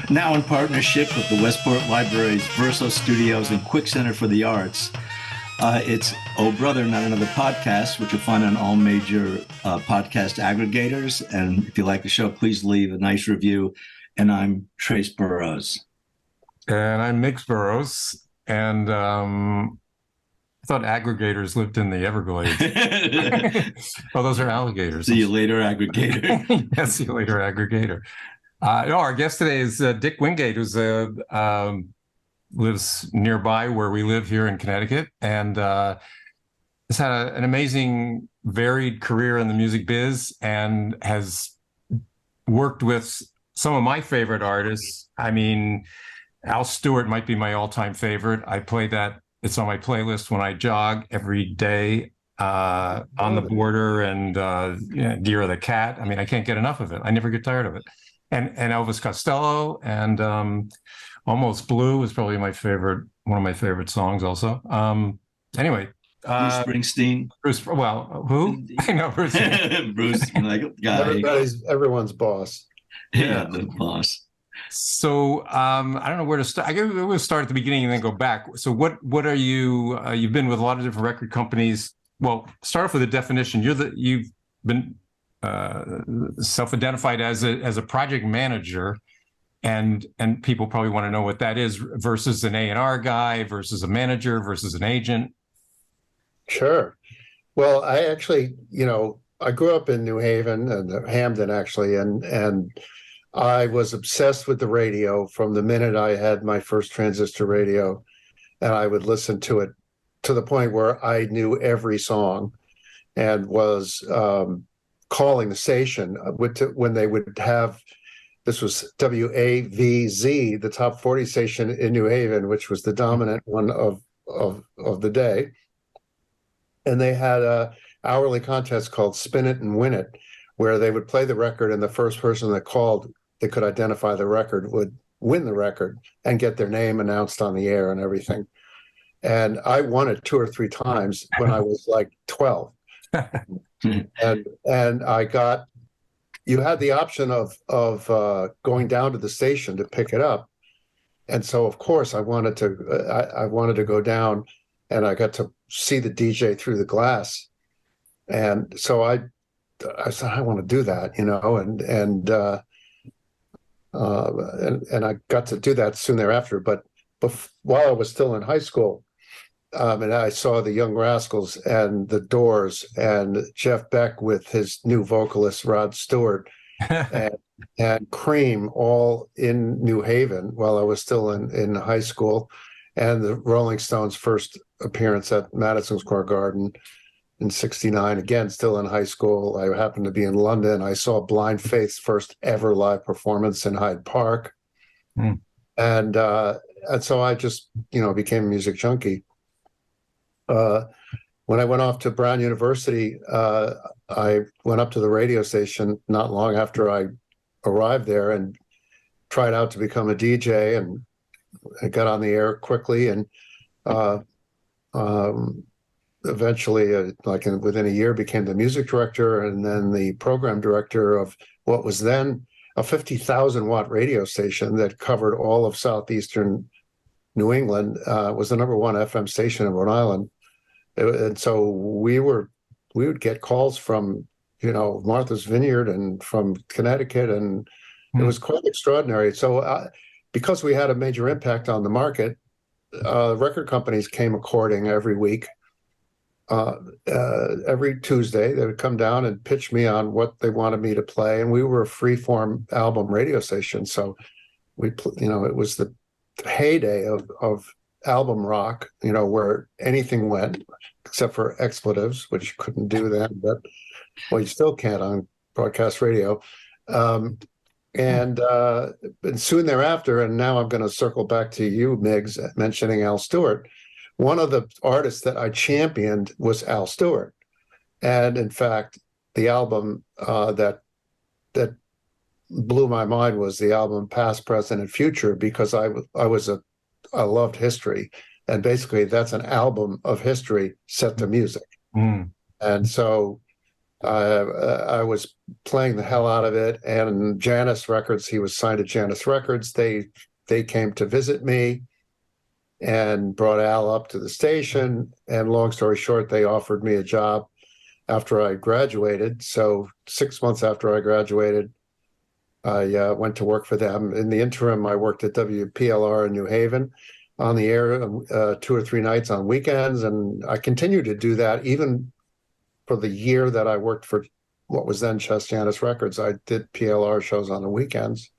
Now in partnership with the Westport Library's Verso Studios and Quick Center for the Arts, it's Oh Brother, Not Another Podcast, which you'll find on all major podcast aggregators. And if you like the show, please leave a nice review. And I'm Trace Burrows. And I'm Miggs Burrows. And I thought aggregators lived in the Everglades. Oh, those are alligators. See you later, aggregator. Yeah, see you later, aggregator. Our guest today is Dick Wingate, who's lives nearby where we live here in Connecticut, and has had an amazing, varied career in the music biz, and has worked with some of my favorite artists. I mean, Al Stewart might be my all-time favorite. I play that. It's on my playlist when I jog every day, On the Border and Dear the Cat. I mean, I can't get enough of it. I never get tired of it. And Elvis Costello and Almost Blue is probably one of my favorite songs also. Anyway. Bruce Springsteen. Well, who? Indeed. I know Bruce. Bruce, like guy. Everyone's boss. Yeah, the boss. So I don't know where to start. I guess we'll start at the beginning and then go back. So what are you? You've been with a lot of different record companies. Well, start off with a definition. You've been self-identified as a project manager, and people probably want to know what that is versus an A&R guy versus a manager versus an agent. Sure. Well, I actually, I grew up in New Haven and Hamden actually, and I was obsessed with the radio from the minute I had my first transistor radio, and I would listen to it to the point where I knew every song and was calling the station when they would have, this was WAVZ, the top 40 station in New Haven, which was the dominant one of the day. And they had a hourly contest called Spin It and Win It, where they would play the record, and the first person that called that could identify the record would win the record and get their name announced on the air and everything. And I won it 2 or 3 times when I was like 12. and you had the option of going down to the station to pick it up. And so of course I wanted to go down, and I got to see the DJ through the glass. And so I said, I want to do that, and I got to do that soon thereafter. But while I was still in high school, and I saw the Young Rascals and the Doors and Jeff Beck with his new vocalist Rod Stewart and Cream all in New Haven while I was still in high school, and the Rolling Stones' first appearance at Madison Square Garden in '69, again, still in high school. I happened to be in London. I saw Blind Faith's first ever live performance in Hyde Park. And so I just, became a music junkie. When I went off to Brown University, I went up to the radio station not long after I arrived there and tried out to become a DJ, and I got on the air quickly, and eventually, within a year, became the music director and then the program director of what was then a 50,000 watt radio station that covered all of southeastern New England. Was the #1 FM station in Rhode Island, and so we would get calls from Martha's Vineyard and from Connecticut, and it was quite extraordinary. So because we had a major impact on the market, record companies came a courting every week. Every Tuesday, they would come down and pitch me on what they wanted me to play, and we were a free-form album radio station. So it was the heyday of album rock, where anything went except for expletives, which you couldn't do then, but you still can't on broadcast radio. And soon thereafter, and now I'm going to circle back to you, Miggs, mentioning Al Stewart. One of the artists that I championed was Al Stewart. And in fact, the album that blew my mind was the album Past, Present, and Future, because I loved history. And basically that's an album of history set to music. And so I was playing the hell out of it. And Janus Records, he was signed to Janus Records. They came to visit me and brought Al up to the station. And long story short, they offered me a job after I graduated. So 6 months after I graduated, I went to work for them. In the interim, I worked at WPLR in New Haven on the air 2 or 3 nights on weekends. And I continued to do that even for the year that I worked for what was then just Janus Records. I did PLR shows on the weekends.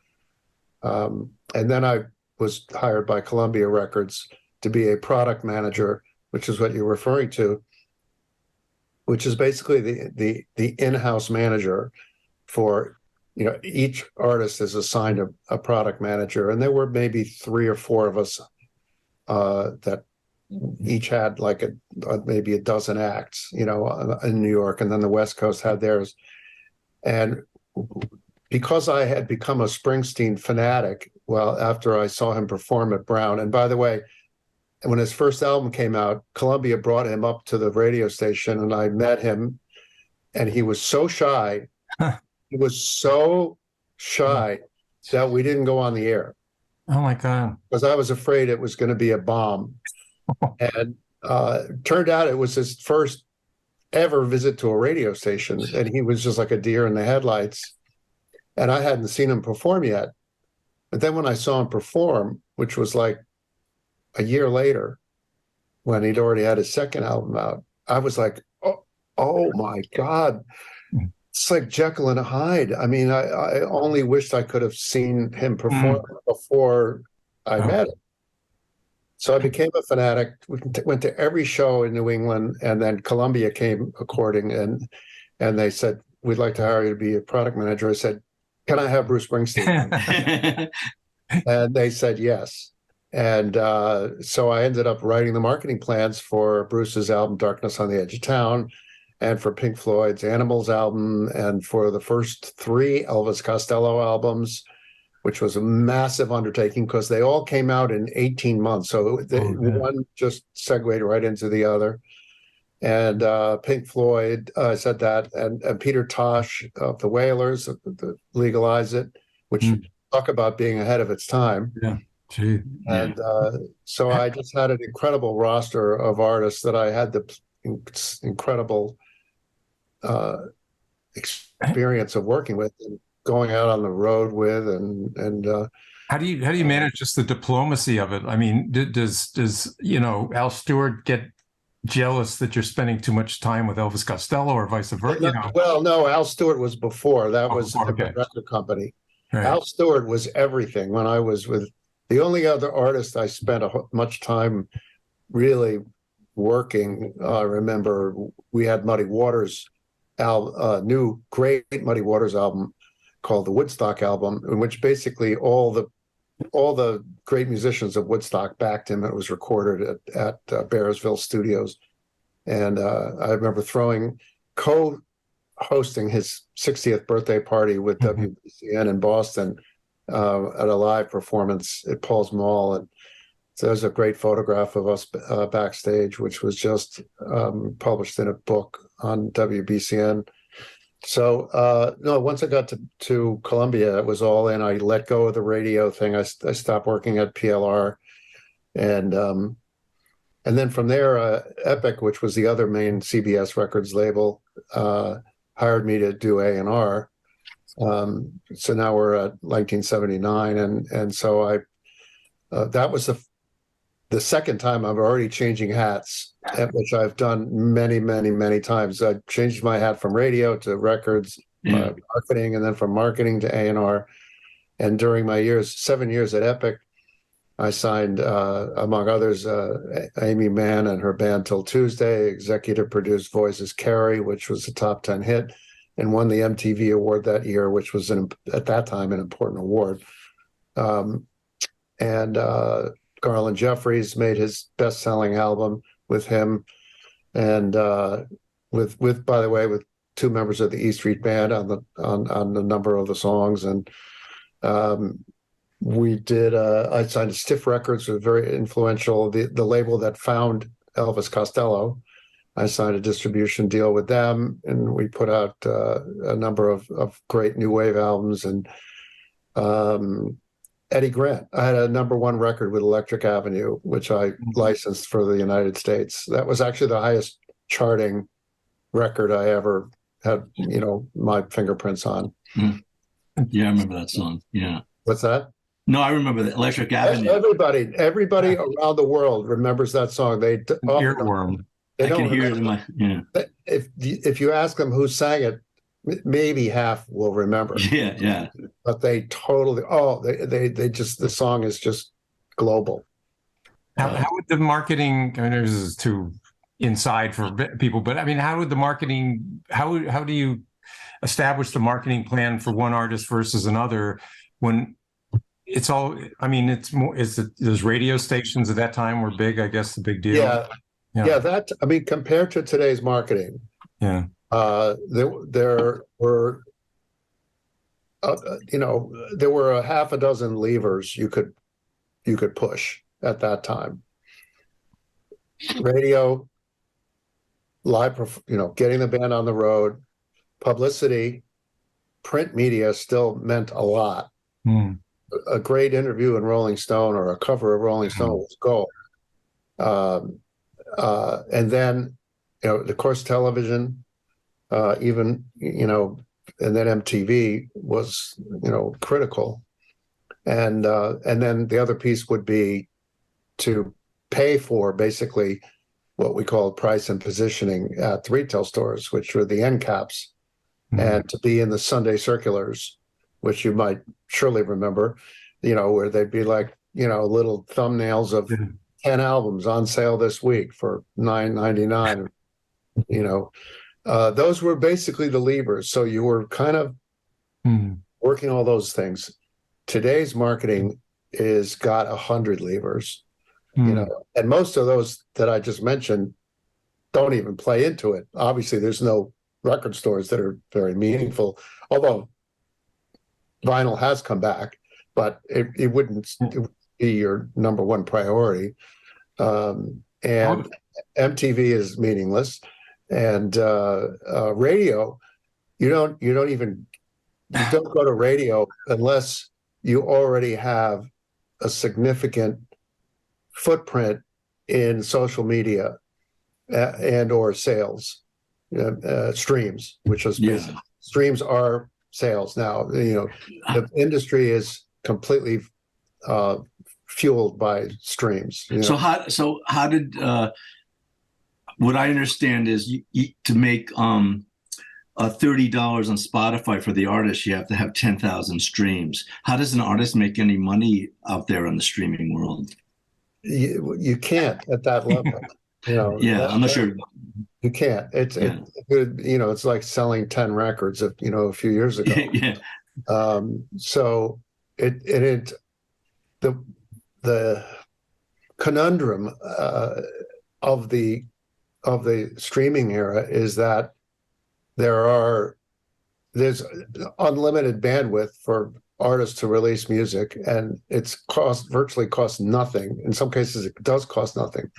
And then I was hired by Columbia Records to be a product manager, which is what you're referring to, which is basically the in-house manager for, each artist is assigned a product manager. And there were maybe 3 or 4 of us that each had like maybe a dozen acts, in New York, and then the West Coast had theirs. And because I had become a Springsteen fanatic, well, after I saw him perform at Brown, and by the way, when his first album came out, Columbia brought him up to the radio station, and I met him, and he was so shy. He was so shy that we didn't go on the air. Oh my God. Because I was afraid it was going to be a bomb. And turned out it was his first ever visit to a radio station, and he was just like a deer in the headlights. And I hadn't seen him perform yet. But then when I saw him perform, which was like a year later, when he'd already had his second album out, I was like, oh my God. It's like Jekyll and Hyde. I mean, I only wished I could have seen him perform before I met him. So I became a fanatic, went to every show in New England, and then Columbia came courting, and they said, we'd like to hire you to be a product manager. I said, can I have Bruce Springsteen? And they said yes. And so I ended up writing the marketing plans for Bruce's album, Darkness on the Edge of Town, and for Pink Floyd's Animals album, and for the first 3 Elvis Costello albums, which was a massive undertaking because they all came out in 18 months. So one just segued right into the other. And Pink Floyd said that, and Peter Tosh of the Wailers, the Legalize It, which talk about being ahead of its time. Yeah. Gee. And so I just had an incredible roster of artists that I had the incredible experience of working with and going out on the road with, and how do you manage just the diplomacy of it? I mean, does Al Stewart get jealous that you're spending too much time with Elvis Costello, or vice versa? Well, no, Al Stewart was before. That was the record company. Right. Al Stewart was everything. When I was with the only other artist I spent much time really working, I remember we had Muddy Waters, new great Muddy Waters album called the Woodstock album, in which basically all the great musicians of Woodstock backed him. It was recorded at Bearsville Studios. And I remember co-hosting his 60th birthday party with WBCN in Boston at a live performance at Paul's Mall. And so there's a great photograph of us backstage, which was just published in a book on WBCN. So no, once I got to Columbia, it was all in. I let go of the radio thing. I stopped working at PLR, and then from there, Epic, which was the other main CBS Records label, hired me to do A&R. So now we're at 1979, and so I that was the second time I'm already changing hats, which I've done many, many, many times. I changed my hat from radio to records, marketing, and then from marketing to A&R. And during my 7 years at Epic, I signed, among others, Aimee Mann and her band Till Tuesday, executive produced Voices Carry, which was a top 10 hit, and won the MTV award that year, which was at that time an important award. Garland Jeffries made his best-selling album with him, and with by the way, with 2 members of the E Street Band on a number of the songs. And we did. I signed to Stiff Records, was very influential, the label that found Elvis Costello. I signed a distribution deal with them, and we put out a number of great new wave albums. And Eddie Grant, I had a #1 record with Electric Avenue, which I licensed for the United States. That was actually the highest charting record I ever had, my fingerprints on. Yeah, I remember that song. Yeah. What's that? No, I remember the Electric Avenue. Everybody around the world remembers that song. Earworm. I can hear it in my, yeah. If you ask them who sang it, maybe half will remember. Yeah. But they totally, they just, the song is just global. How would the marketing, I mean, this is too inside for people, but I mean, how would the marketing, how do you establish the marketing plan for one artist versus another when it's all, I mean, it's more, those radio stations at that time were big, I guess, the big deal. Yeah, that, I mean, compared to today's marketing, there were, there were a half a dozen levers you could push at that time. Radio, live, getting the band on the road, publicity, print media still meant a lot. A great interview in Rolling Stone or a cover of Rolling Stone was gold. And then, of course, television, even, and then MTV was, critical. And then the other piece would be to pay for basically what we call price and positioning at the retail stores, which were the end caps, and to be in the Sunday circulars, which you might surely remember, where they'd be like, little thumbnails of 10 albums on sale this week for $9.99. Those were basically the levers. So you were kind of working all those things. Today's marketing is got 100 levers, and most of those that I just mentioned don't even play into it. Obviously, there's no record stores that are very meaningful, although vinyl has come back, but it wouldn't be your #1 priority. And MTV is meaningless, and radio, you don't go to radio unless you already have a significant footprint in social media and or sales, streams, which is streams are sales now. The industry is completely fueled by streams. So how did what I understand is to make $30 on Spotify for the artist, you have to have 10,000 streams. How does an artist make any money out there in the streaming world? You can't at that level. Unless you're. You can't. It's like selling 10 records a few years ago. So the conundrum of the streaming era is that there's unlimited bandwidth for artists to release music, and it's virtually costs nothing. In some cases, it does cost nothing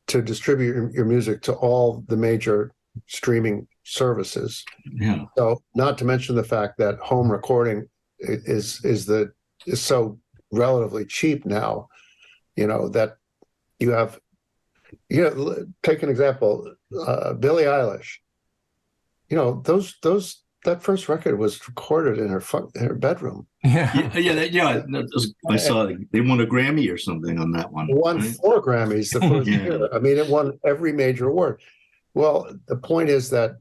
to distribute your music to all the major streaming services. So, not to mention the fact that home recording is so relatively cheap now, that you have, take an example, Billie Eilish. That first record was recorded in her bedroom. I saw they won a Grammy or something on that one. Won 4 Grammys the first year. I mean, it won every major award. Well, the point is that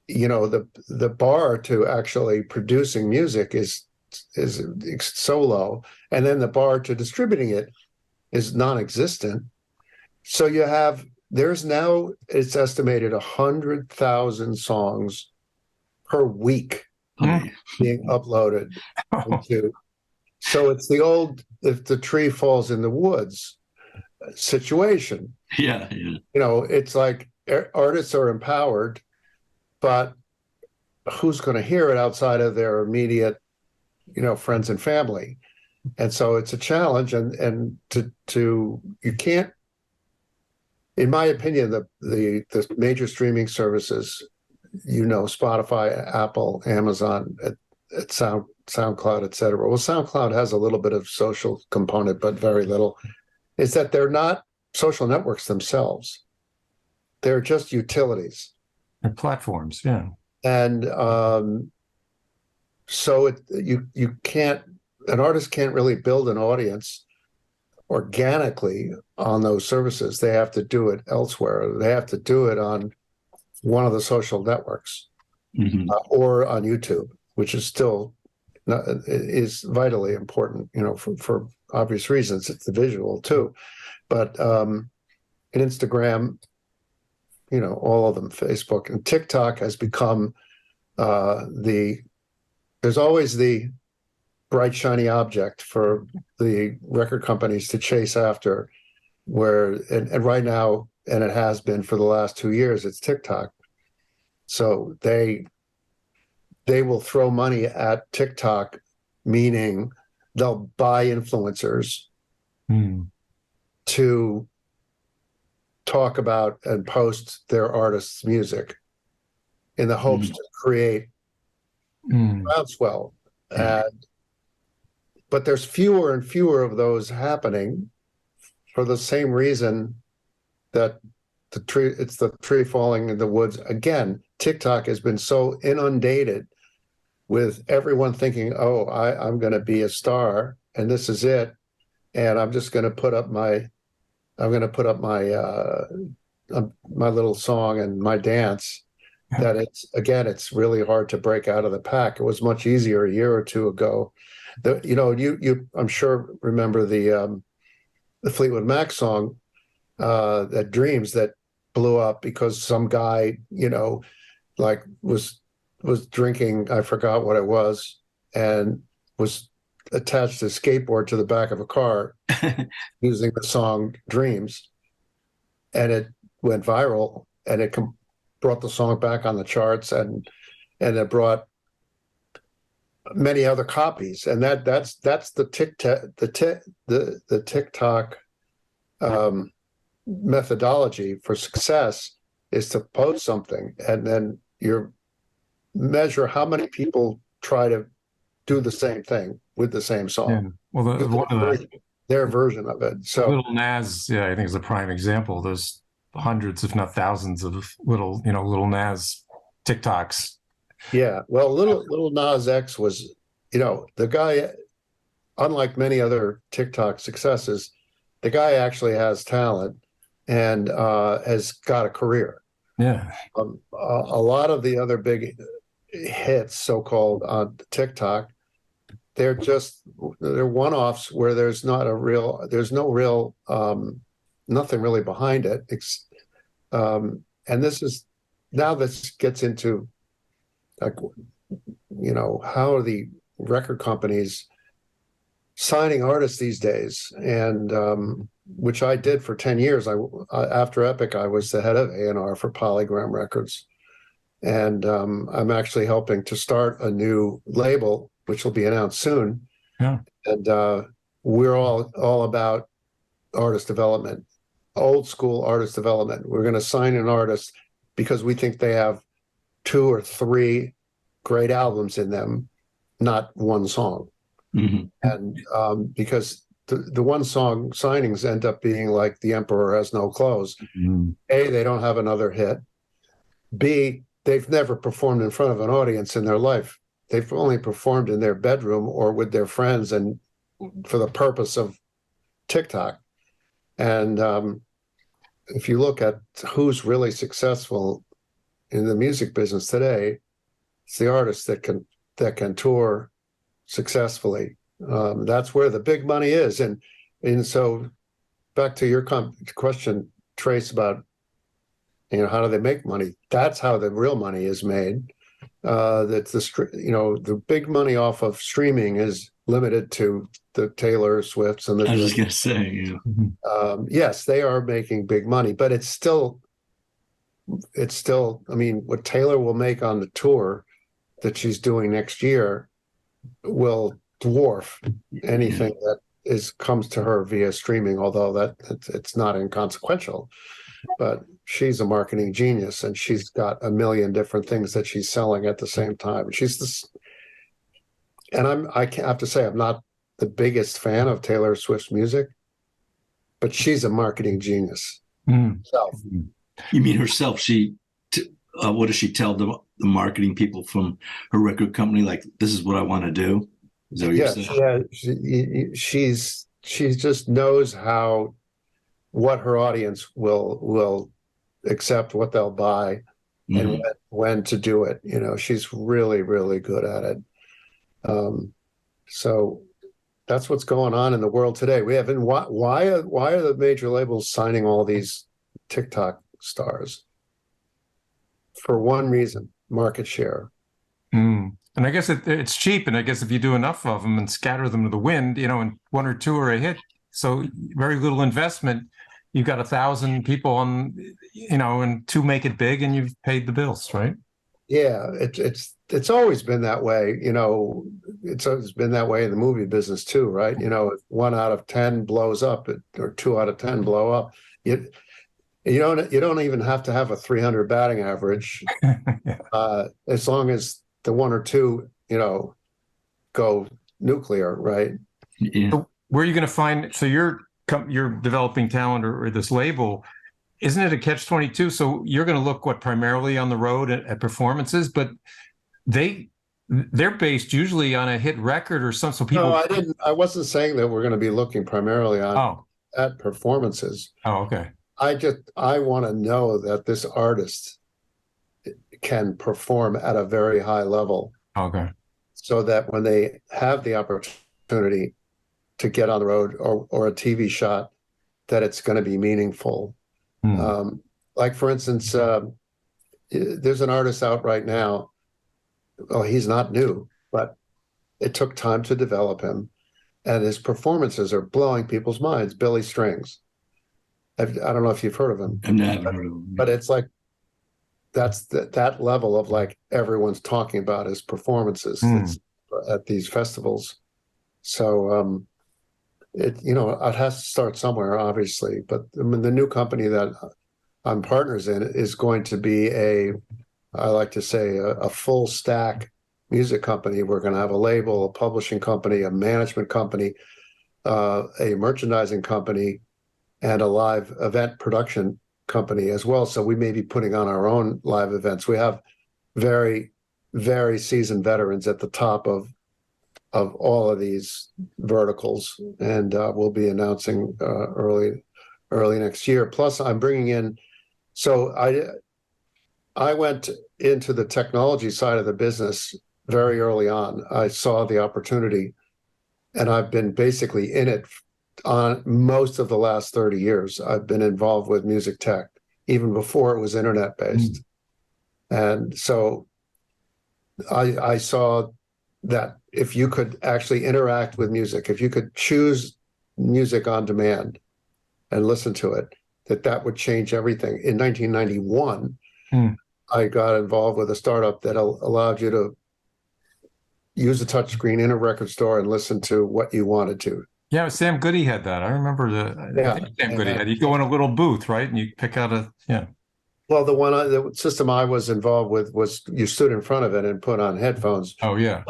the bar to actually producing music is so low, and then the bar to distributing it is non-existent. So there's now, it's estimated 100,000 songs per week being uploaded into. So it's the old, if the tree falls in the woods situation. It's like artists are empowered, but who's going to hear it outside of their immediate, friends and family? And so it's a challenge, and you can't in my opinion, the major streaming services, Spotify, Apple, Amazon, at SoundCloud, et cetera. Well, SoundCloud has a little bit of social component, but very little. Is that they're not social networks themselves. They're just utilities. And platforms, yeah. And so you can't, an artist can't really build an audience organically on those services. They have to do it elsewhere. They have to do it on one of the social networks, or on YouTube, which is still is vitally important, for obvious reasons. It's the visual too, but in Instagram, all of them, Facebook and TikTok has become there's always the bright, shiny object for the record companies to chase after, and right now, and it has been for the last 2 years, it's TikTok. So they will throw money at TikTok, meaning they'll buy influencers to talk about and post their artists' music in the hopes to create groundswell. But there's fewer and fewer of those happening for the same reason that it's the tree falling in the woods. Again, TikTok has been so inundated with everyone thinking, oh, I'm going to be a star and this is it. And I'm just going to put up my my little song and my dance, that it's really hard to break out of the pack. It was much easier a year or two ago. You I'm sure remember the Fleetwood Mac song, that Dreams, that blew up because some guy, was drinking, I forgot what it was, and was attached a skateboard to the back of a car using the song Dreams, and it went viral, and it brought the song back on the charts, and it brought many other copies, and that's the TikTok methodology for success, is to post something and then you measure how many people try to do the same thing with the same song. Yeah. Well, their version of it. So Little Nas, I think is a prime example. There's hundreds, if not thousands, of Little Nas TikToks. Yeah, well, little Nas X was, the guy, unlike many other TikTok successes, the guy actually has talent and has got a career. Yeah. A lot of the other big hits, so-called, on TikTok, they're one-offs where there's no real nothing really behind it. And this gets into, like, how are the record companies signing artists these days? And which I did for 10 years. After Epic, I was the head of A&R for Polygram Records. And I'm actually helping to start a new label, which will be announced soon. Yeah. And we're all about artist development, old school artist development. We're going to sign an artist because we think they have 2 or 3 great albums in them, not one song. And because the one song signings end up being like The Emperor Has No Clothes. A, they don't have another hit. B, they've never performed in front of an audience in their life. They've only performed in their bedroom or with their friends and for the purpose of TikTok. And if you look at who's really successful in the music business today, it's the artists that can tour successfully. That's where the big money is. And so back to your question, Trace, about how do they make money? That's how the real money is made. That's the big money off of streaming is limited to the Taylor Swifts and the. I was just gonna say, yes, they are making big money, but it's still. I mean, what Taylor will make on the tour that she's doing next year will dwarf anything that comes to her via streaming, although it's not inconsequential. but she's a marketing genius, and she's got a million different things that she's selling at the same time. She's this, and I have to say, I'm not the biggest fan of Taylor Swift's music, but she's a marketing genius. So, You mean herself? What does she tell the marketing people from her record company? Like, this is what I want to do. Is that what you're saying? she just knows what her audience will accept, what they'll buy, and when to do it. You know, she's really, really good at it. So that's what's going on in the world today. We have, why are the major labels signing all these TikTok stars? For one reason: market share. And I guess it's cheap. And I guess if you do enough of them and scatter them to the wind, you know, and one or two are a hit, so very little investment. You've got 1,000 people on, you know, and two make it big, and you've paid the bills, right? Yeah, it's always been that way. You know, it's always been that way in the movie business too, right? You know, if 1 out of 10 blows up, or 2 out of 10 blow up, you don't even have to have a 300 batting average, as long as the 1 or 2, you know, go nuclear, right? Yeah. So where are you going to find? So you're developing talent, or this label. Isn't it a catch-22? So you're going to look primarily on the road at performances, but they're based usually on a hit record or something. So people. No, I wasn't saying that we're going to be looking primarily at performances. Oh, okay. I want to know that this artist can perform at a very high level. Okay. So that when they have the opportunity to get on the road or a TV shot, that it's going to be meaningful. Like, for instance, there's an artist out right now. Well, he's not new, but it took time to develop him, and his performances are blowing people's minds. Billy Strings. I don't know if you've heard of him. I've never heard of him. But it's like, that's that level of, like, everyone's talking about his performances at these festivals. So it has to start somewhere, obviously. But I mean, the new company that I'm partners in is going to be I like to say, a full stack music company. We're going to have a label, a publishing company, a management company, a merchandising company, and a live event production company as well. So we may be putting on our own live events. We have very, very seasoned veterans at the top of all of these verticals, and we'll be announcing early next year. Plus, I'm bringing in. So I went into the technology side of the business very early on. I saw the opportunity, and I've been basically in it on most of the last 30 years. I've been involved with music tech even before it was internet based. And so I saw that if you could actually interact with music, if you could choose music on demand and listen to it, that would change everything. In 1991, I got involved with a startup that allowed you to use a touchscreen in a record store and listen to what you wanted to. Yeah, Sam Goody had that. I remember I think Sam Goody had. You go in a little booth, right, and you pick out Well, the system I was involved with was you stood in front of it and put on headphones. Oh yeah.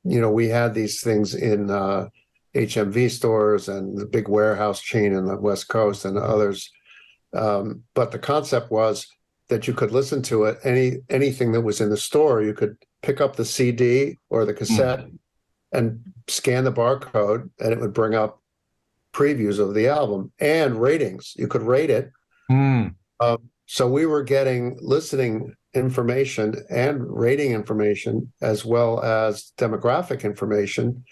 We had these things in HMV stores and the big warehouse chain in the West Coast and others. But the concept was that you could listen to it, anything that was in the store. You could pick up the CD or the cassette and scan the barcode, and it would bring up previews of the album and ratings. You could rate it. So we were getting listening information and rating information, as well as demographic information,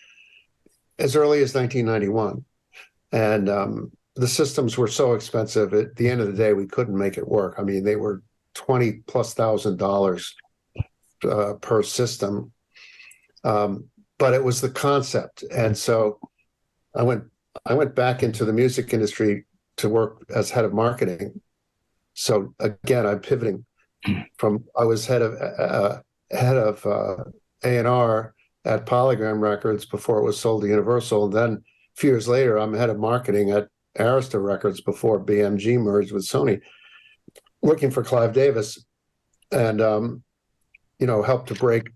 as early as 1991. And the systems were so expensive. At the end of the day, we couldn't make it work. I mean, they were $20,000+ per system. But it was the concept. And so I went back into the music industry to work as head of marketing. So again, I'm pivoting from, I was head of A&R at Polygram Records before it was sold to Universal. And then a few years later, I'm head of marketing at Arista Records before BMG merged with Sony, working for Clive Davis, and helped to break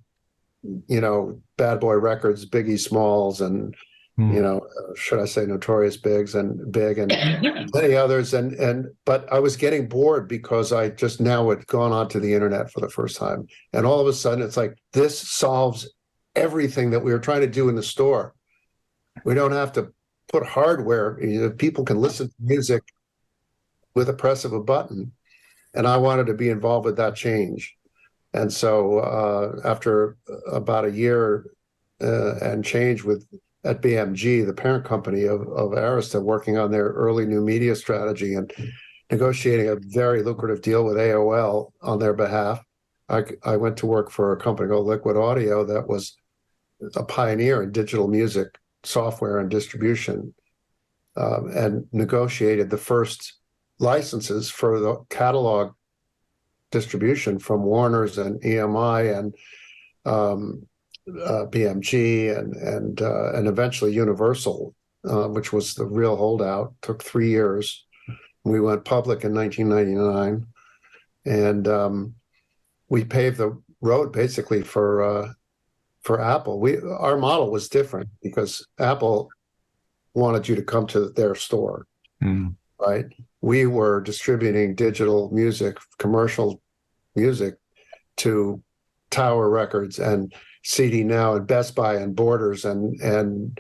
Bad Boy Records, Biggie Smalls, and should I say Notorious Big and many others. But I was getting bored because I just now had gone onto the internet for the first time. And all of a sudden it's like, this solves everything that we were trying to do in the store. We don't have to put hardware. People can listen to music with a press of a button. And I wanted to be involved with that change. And so after about a year and change at BMG, the parent company of Arista, working on their early new media strategy and negotiating a very lucrative deal with AOL on their behalf, I went to work for a company called Liquid Audio that was a pioneer in digital music software and distribution, and negotiated the first licenses for the catalog distribution from Warner's and EMI and BMG and eventually Universal, which was the real holdout. Took 3 years. We went public in 1999, and we paved the road basically for Apple. Our model was different because Apple wanted you to come to their store, right? We were distributing digital music, commercial music, to Tower Records and CD Now and Best Buy and Borders and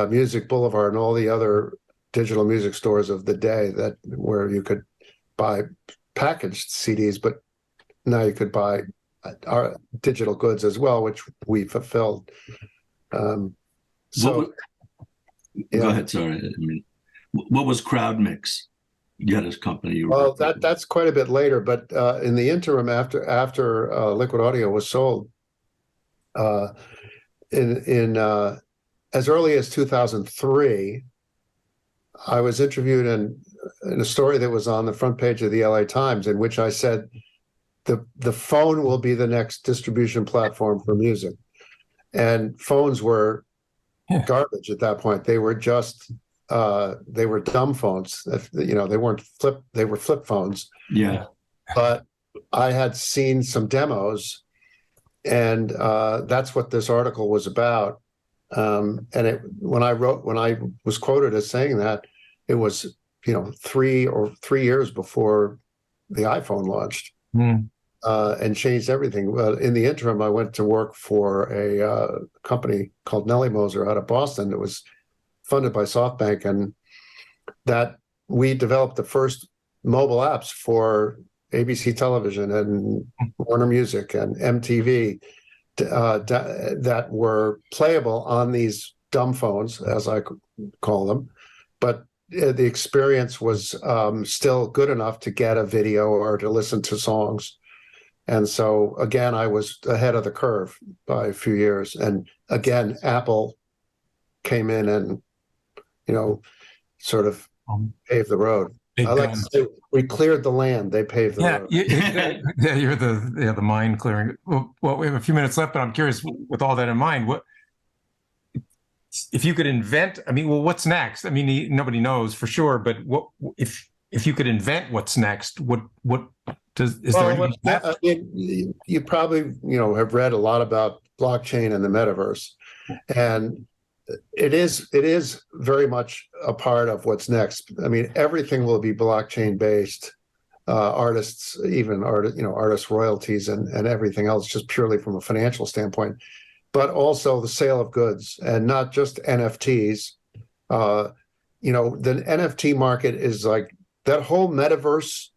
Music Boulevard and all the other digital music stores of the day where you could buy packaged CDs, but now you could buy our digital goods as well, which we fulfilled. Go ahead. Sorry. What was Crowd Mix? You had a company. Well, that's quite a bit later, but in the interim, after Liquid Audio was sold, in as early as 2003, I was interviewed in a story that was on the front page of the LA Times, in which I said the phone will be the next distribution platform for music. And phones were garbage at that point. They were just they were dumb phones. They weren't flip. They were flip phones. Yeah. But I had seen some demos, and that's what this article was about. And when I was quoted as saying that, it was 3 years before the iPhone launched, and changed everything. In the interim, I went to work for a company called Nellie Moser out of Boston that was funded by SoftBank, and that we developed the first mobile apps for ABC Television and Warner Music and MTV that were playable on these dumb phones, as I call them, but the experience was still good enough to get a video or to listen to songs. And so, again, I was ahead of the curve by a few years. And again, Apple came in and, sort of paved the road. I like to say we cleared the land. They paved the road. You're the mind clearing. Well, we have a few minutes left, but I'm curious, with all that in mind, what if you could invent? What's next? Nobody knows for sure, but what if you could invent what's next? You probably have read a lot about blockchain and the metaverse, and it is very much a part of what's next. Everything will be blockchain based. Artists, artist royalties and everything else, just purely from a financial standpoint, but also the sale of goods, and not just NFTs. The NFT market is like that whole metaverse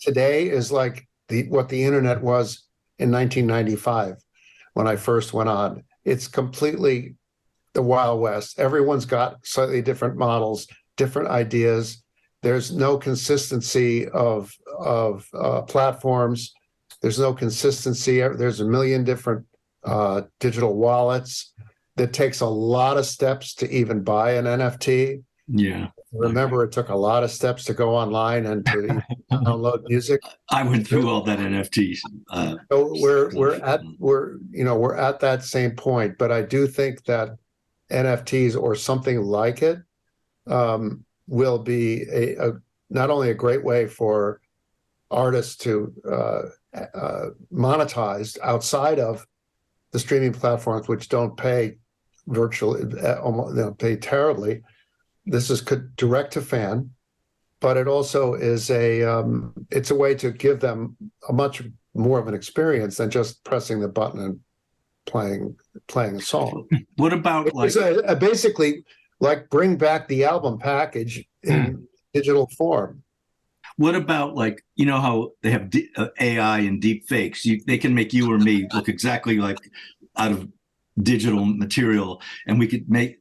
today is like what the internet was in 1995 when I first went on. It's completely the Wild West. Everyone's got slightly different models, different ideas. There's no consistency of platforms. There's no consistency. There's a million different digital wallets. That takes a lot of steps to even buy an NFT. Yeah. Remember, it took a lot of steps to go online and to download music. I went through all that NFTs. So we're at that same point, but I do think that NFTs or something like it will be not only a great way for artists to monetize outside of the streaming platforms, which don't pay virtually, almost, they don't pay terribly. This is direct to fan, but it also is it's a way to give them a much more of an experience than just pressing the button and playing a song. What about it's basically like bring back the album package in digital form. What about, like, you know how they have AI and deep fakes? They can make you or me look exactly like out of digital material, and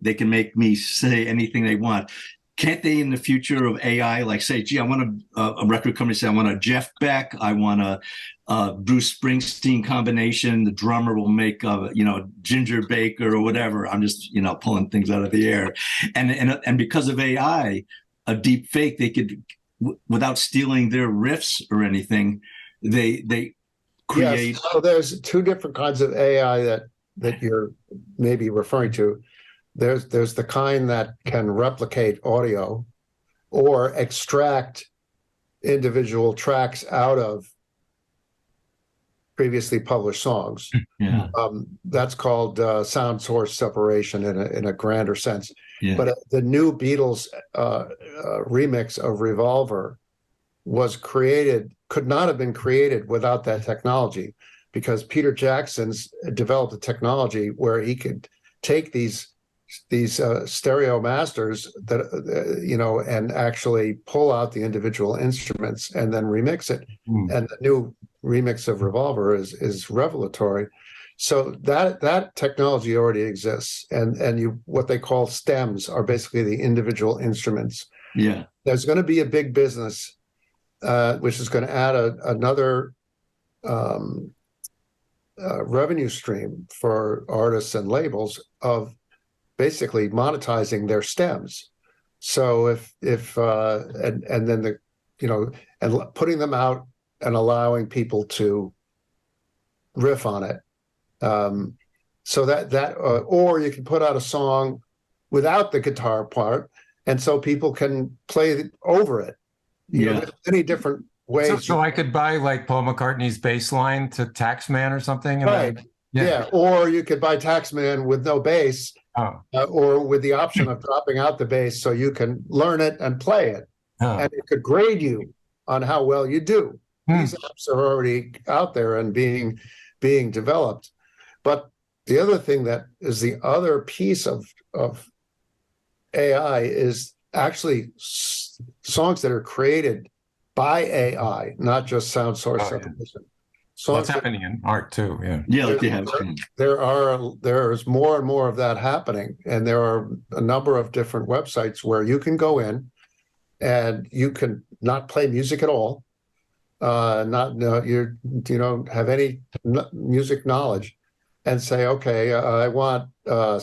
they can make me say anything they want. Can't they, in the future of AI, like say, gee, I want a record company say, I want a Jeff Beck, I want a Bruce Springsteen combination. The drummer will make Ginger Baker or whatever. I'm just pulling things out of the air, and because of AI, a deep fake, they could, without stealing their riffs or anything, they create. Yes. So there's two different kinds of AI that you're maybe referring to. There's the kind that can replicate audio or extract individual tracks out of previously published songs. Yeah. That's called sound source separation in a grander sense. Yeah. But the new Beatles remix of Revolver could not have been created without that technology, because Peter Jackson's developed a technology where he could take these stereo masters that and actually pull out the individual instruments and then remix it. And the new remix of Revolver is revelatory. So that technology already exists, and what they call stems are basically the individual instruments. Yeah, there's going to be a big business, which is going to add another revenue stream for artists and labels of basically monetizing their stems. So if and then and putting them out and allowing people to riff on it. So or you can put out a song without the guitar part, and so people can play over it. There's many different ways. So I could buy like Paul McCartney's bass line to Taxman or something. Right. Yeah. Or you could buy Taxman with no bass, or with the option of dropping out the bass so you can learn it and play it. And it could grade you on how well you do. These apps are already out there and being developed. But the other thing that is the other piece of AI is actually songs that are created by AI, not just sound source separation. Well, that's happening in art too. There's more and more of that happening, and there are a number of different websites where you can go in and you can not play music at all, you don't have any music knowledge, and say, okay, I want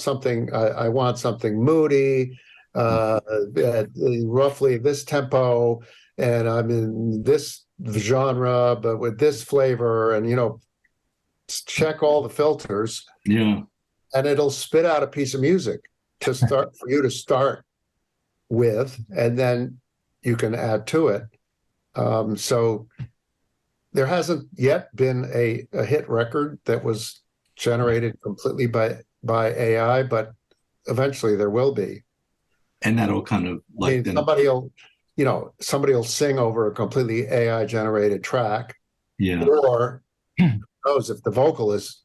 something. I want something moody, at roughly this tempo, and I'm in this genre, but with this flavor, and check all the filters. Yeah, and it'll spit out a piece of music to start for you to start with, and then you can add to it. So there hasn't yet been a hit record that was generated completely by AI, but eventually there will be. And that'll kind of like somebody will sing over a completely AI generated track. Yeah. Or who knows if the vocal is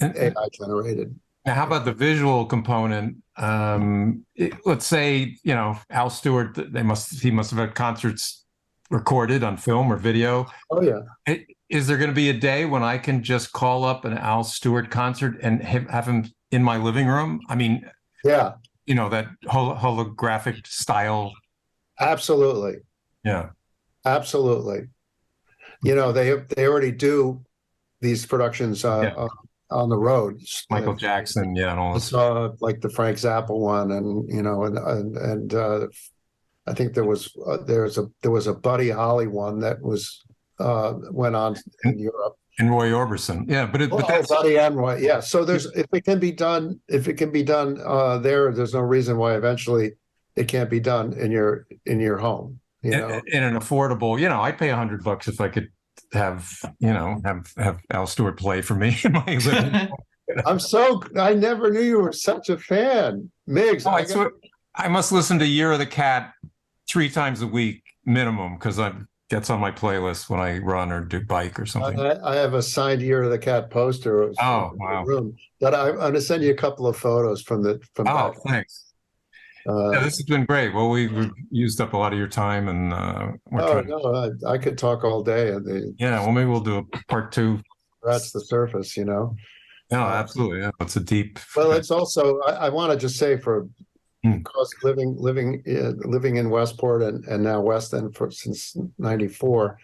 AI generated. Now, how about the visual component? Let's say, Al Stewart, he must have had concerts recorded on film or video. Oh yeah. Is there going to be a day when I can just call up an Al Stewart concert and have him in my living room? I mean, yeah, that holographic style. Absolutely. Yeah. Absolutely. They already do these productions on the road. Michael Jackson, and all this. Like the Frank Zappa one, and I think there was a Buddy Holly one that went on in Europe. And Roy Orbison, but that's Buddy and Roy, So if it can be done, there's no reason why eventually it can't be done in your home. You know, in an affordable, I'd pay $100 if I could have Al Stewart play for me in my living room. I never knew you were such a fan, Miggs. I must listen to Year of the Cat 3 times a week minimum, because it gets on my playlist when I run or do bike or something. I have a signed Year of the Cat poster. Oh, wow. Room, but I'm going to send you a couple of photos from Oh, thanks. This has been great. Well, we've used up a lot of your time, and I could talk all day. Well, maybe we'll do a part 2. Scratch the surface, No, absolutely. Yeah, it's a deep. Well, it's also I want to just say because living in Westport and now West End since '94,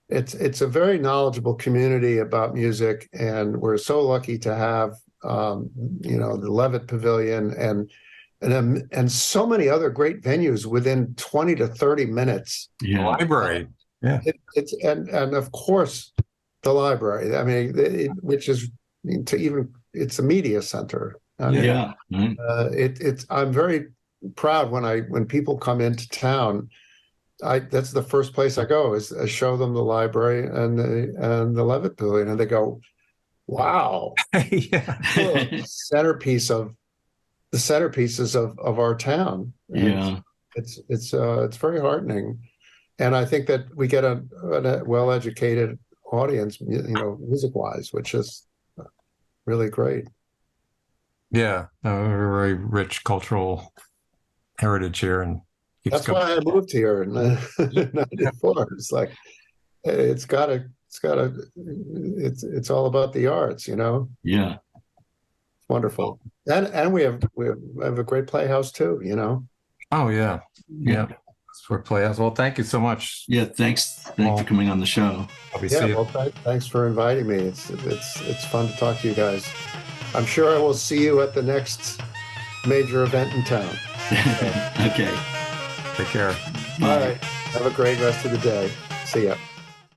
it's a very knowledgeable community about music, and we're so lucky to have the Levitt Pavilion and so many other great venues within 20 to 30 minutes. Yeah, library. Yeah, and of course the library. I mean, which is it's a media center. I'm very proud when people come into town. That's the first place I go is I show them the library and the Levitt Pavilion, and they go, "Wow, the centerpieces of our town." Yeah, it's very heartening, and I think that we get a well-educated audience, music wise, which is really great. Yeah, a very rich cultural heritage here, and that's why I moved here in '94. It's like it's all about the arts, Yeah, it's wonderful, and we have a great playhouse too, Oh yeah. For Playhouse. Well, thank you so much. Yeah, thanks for coming on the show. Thanks for inviting me. It's fun to talk to you guys. I'm sure I will see you at the next major event in town. Okay. Take care. All right. Have a great rest of the day. See ya.